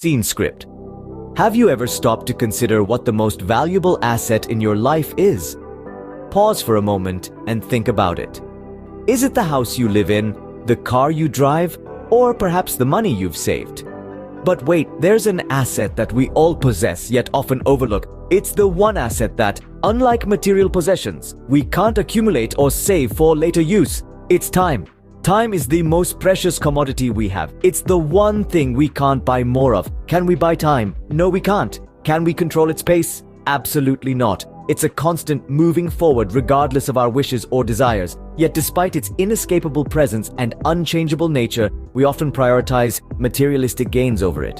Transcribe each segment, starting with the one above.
Scene script. Have you ever stopped to consider what the most valuable asset in your life is? Pause for a moment and think about it. Is it the house you live in, the car you drive, or perhaps the money you've saved? But wait, there's an asset that we all possess yet often overlook. It's the one asset that, unlike material possessions, we can't accumulate or save for later use. It's time. Time is the most precious commodity we have. It's the one thing we can't buy more of. Can we buy time? No, we can't. Can we control its pace? Absolutely not. It's a constant moving forward regardless of our wishes or desires. Yet despite its inescapable presence and unchangeable nature, we often prioritize materialistic gains over it.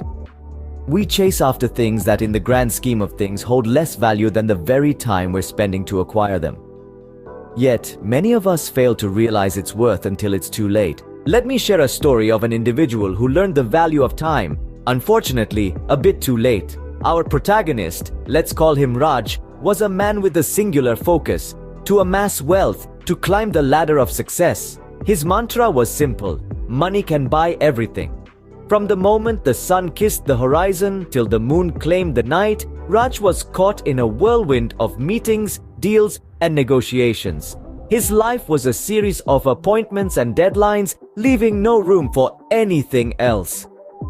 We chase after things that in the grand scheme of things hold less value than the very time we're spending to acquire them. Yet, many of us fail to realize its worth until it's too late. Let me share a story of an individual who learned the value of time, unfortunately, a bit too late. Our protagonist, let's call him Raj, was a man with a singular focus: to amass wealth, to climb the ladder of success. His mantra was simple: money can buy everything. From the moment the sun kissed the horizon till the moon claimed the night, Raj was caught in a whirlwind of meetings, deals, and negotiations. His life was a series of appointments and deadlines, leaving no room for anything else.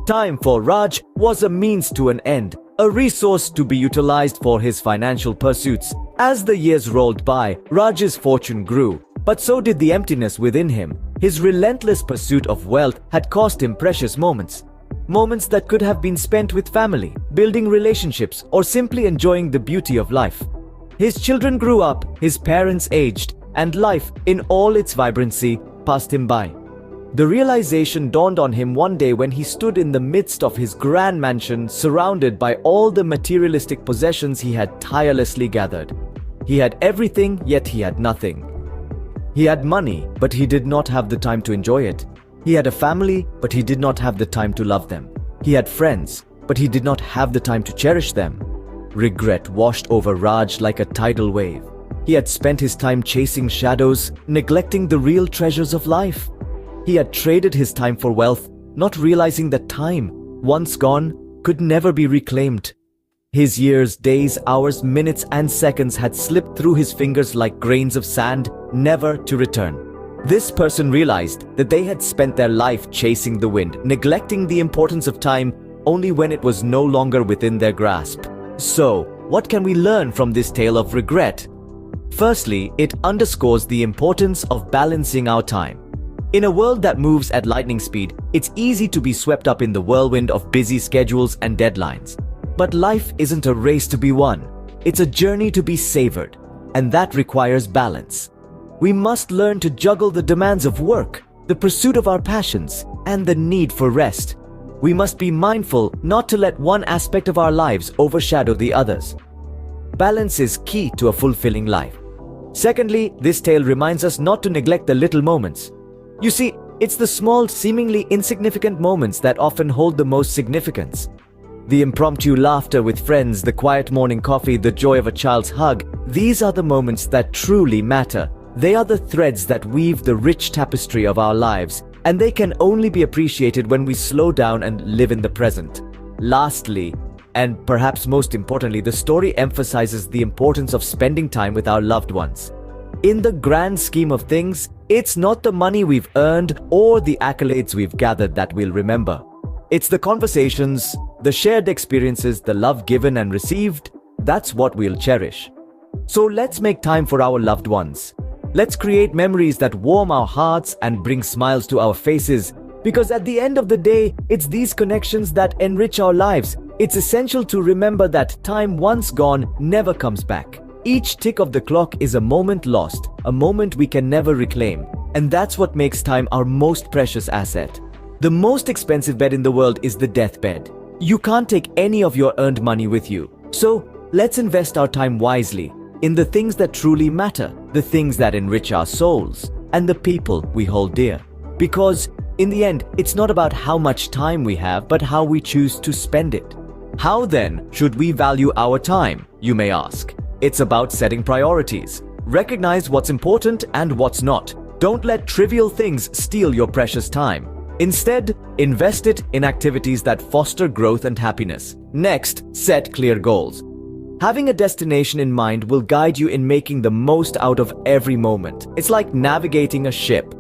Time for Raj was a means to an end, a resource to be utilized for his financial pursuits. As the years rolled by, Raj's fortune grew, but so did the emptiness within him. His relentless pursuit of wealth had cost him precious moments. Moments that could have been spent with family, building relationships, or simply enjoying the beauty of life. His children grew up, his parents aged, and life, in all its vibrancy, passed him by. The realization dawned on him one day when he stood in the midst of his grand mansion, surrounded by all the materialistic possessions he had tirelessly gathered. He had everything, yet he had nothing. He had money, but he did not have the time to enjoy it. He had a family, but he did not have the time to love them. He had friends, but he did not have the time to cherish them. Regret washed over Raj like a tidal wave. He had spent his time chasing shadows, neglecting the real treasures of life. He had traded his time for wealth, not realizing that time, once gone, could never be reclaimed. His years, days, hours, minutes, and seconds had slipped through his fingers like grains of sand, never to return. This person realized that they had spent their life chasing the wind, neglecting the importance of time only when it was no longer within their grasp. So, what can we learn from this tale of regret? Firstly, it underscores the importance of balancing our time. In a world that moves at lightning speed, it's easy to be swept up in the whirlwind of busy schedules and deadlines. But life isn't a race to be won. It's a journey to be savored, and that requires balance. We must learn to juggle the demands of work, the pursuit of our passions, and the need for rest. We must be mindful not to let one aspect of our lives overshadow the others. Balance is key to a fulfilling life. Secondly, this tale reminds us not to neglect the little moments. You see, it's the small, seemingly insignificant moments that often hold the most significance. The impromptu laughter with friends, the quiet morning coffee, the joy of a child's hug, these are the moments that truly matter. They are the threads that weave the rich tapestry of our lives, and they can only be appreciated when we slow down and live in the present. Lastly, and perhaps most importantly, the story emphasizes the importance of spending time with our loved ones. In the grand scheme of things, it's not the money we've earned or the accolades we've gathered that we'll remember. It's the conversations, the shared experiences, the love given and received, that's what we'll cherish. So let's make time for our loved ones. Let's create memories that warm our hearts and bring smiles to our faces, because at the end of the day, it's these connections that enrich our lives. It's essential to remember that time once gone never comes back. Each tick of the clock is a moment lost, a moment we can never reclaim. And that's what makes time our most precious asset. The most expensive bed in the world is the deathbed. You can't take any of your earned money with you. So let's invest our time wisely in the things that truly matter, the things that enrich our souls, and the people we hold dear. Because in the end, it's not about how much time we have, but how we choose to spend it. How then should we value our time, you may ask? It's about setting priorities. Recognize what's important and what's not. Don't let trivial things steal your precious time. Instead, invest it in activities that foster growth and happiness. Next, set clear goals. Having a destination in mind will guide you in making the most out of every moment. It's like navigating a ship.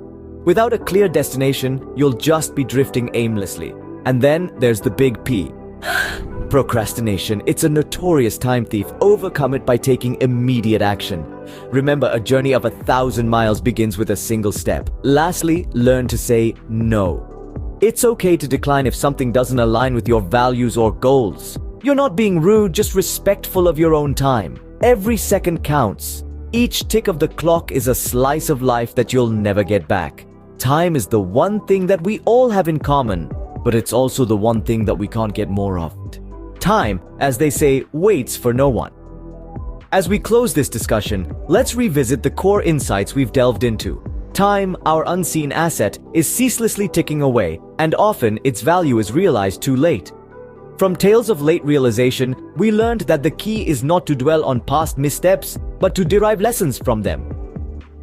Without a clear destination, you'll just be drifting aimlessly. And then there's the big P. Procrastination. It's a notorious time thief. Overcome it by taking immediate action. Remember, a journey of 1,000 miles begins with a single step. Lastly, learn to say no. It's okay to decline if something doesn't align with your values or goals. You're not being rude, just respectful of your own time. Every second counts. Each tick of the clock is a slice of life that you'll never get back. Time is the one thing that we all have in common, but it's also the one thing that we can't get more of. Time, as they say, waits for no one. As we close this discussion, let's revisit the core insights we've delved into. Time, our unseen asset, is ceaselessly ticking away, and often its value is realized too late. From tales of late realization, we learned that the key is not to dwell on past missteps, but to derive lessons from them.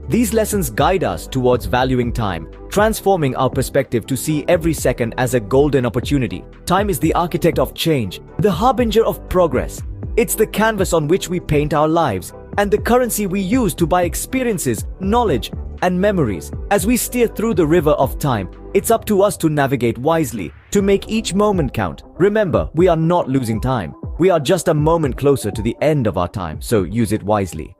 These lessons guide us towards valuing time, transforming our perspective to see every second as a golden opportunity. Time is the architect of change, the harbinger of progress. It's the canvas on which we paint our lives, and the currency we use to buy experiences, knowledge, and memories. As we steer through the river of time, it's up to us to navigate wisely, to make each moment count. Remember, we are not losing time. We are just a moment closer to the end of our time, so use it wisely.